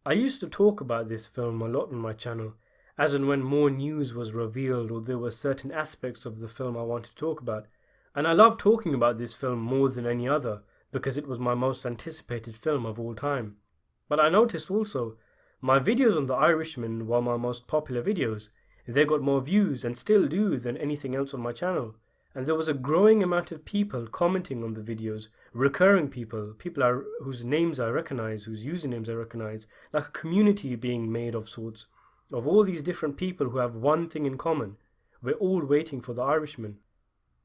I used to talk about this film a lot on my channel, as and when more news was revealed or there were certain aspects of the film I wanted to talk about. And I love talking about this film more than any other, because it was my most anticipated film of all time. But I noticed also, my videos on The Irishman were my most popular videos. They got more views and still do than anything else on my channel. And there was a growing amount of people commenting on the videos, recurring people, whose names I recognize, whose usernames I recognize, like a community being made of sorts, of all these different people who have one thing in common. We're all waiting for The Irishman.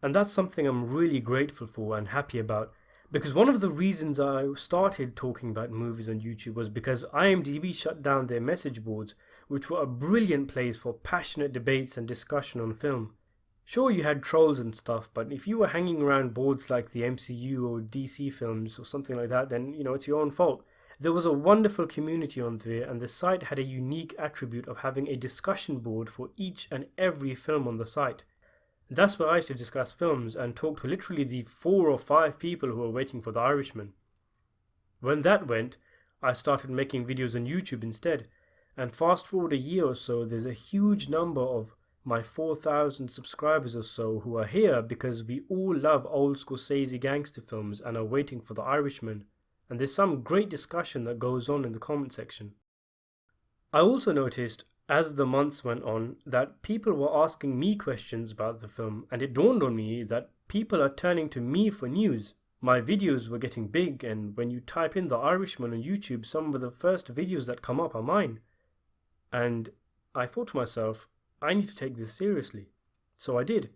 And that's something I'm really grateful for and happy about, because one of the reasons I started talking about movies on YouTube was because IMDb shut down their message boards, which were a brilliant place for passionate debates and discussion on film. Sure, you had trolls and stuff, but if you were hanging around boards like the MCU or DC films or something like that, then, it's your own fault. There was a wonderful community on there, and the site had a unique attribute of having a discussion board for each and every film on the site. That's where I used to discuss films and talk to literally the 4 or 5 people who were waiting for The Irishman. When that went, I started making videos on YouTube instead, and fast forward a year or so, there's a huge number of my 4,000 subscribers or so who are here because we all love old Scorsese gangster films and are waiting for The Irishman, and there's some great discussion that goes on in the comment section. I also noticed, as the months went on, that people were asking me questions about the film, and it dawned on me that people are turning to me for news. My videos were getting big, and when you type in The Irishman on YouTube, some of the first videos that come up are mine. And I thought to myself, I need to take this seriously. So I did.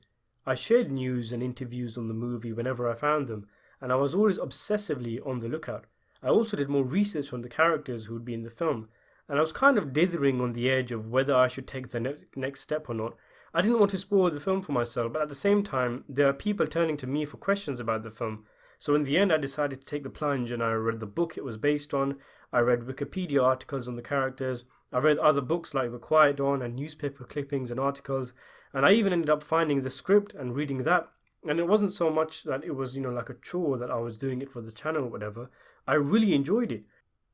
I shared news and interviews on the movie whenever I found them, and I was always obsessively on the lookout. I also did more research on the characters who would be in the film, and I was kind of dithering on the edge of whether I should take the next step or not. I didn't want to spoil the film for myself, but at the same time, there are people turning to me for questions about the film. So in the end, I decided to take the plunge, and I read the book it was based on. I read Wikipedia articles on the characters. I read other books like The Quiet Dawn and newspaper clippings and articles. And I even ended up finding the script and reading that. And it wasn't so much that it was, like a chore that I was doing it for the channel or whatever. I really enjoyed it.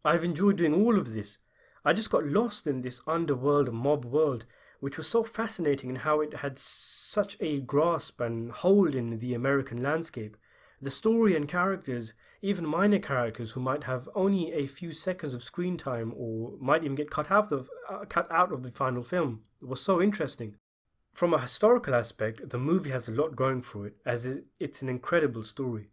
I've enjoyed doing all of this. I just got lost in this underworld mob world, which was so fascinating in how it had such a grasp and hold in the American landscape. The story and characters, even minor characters who might have only a few seconds of screen time or might even get cut out of the final film, was so interesting. From a historical aspect, the movie has a lot going for it, as it's an incredible story.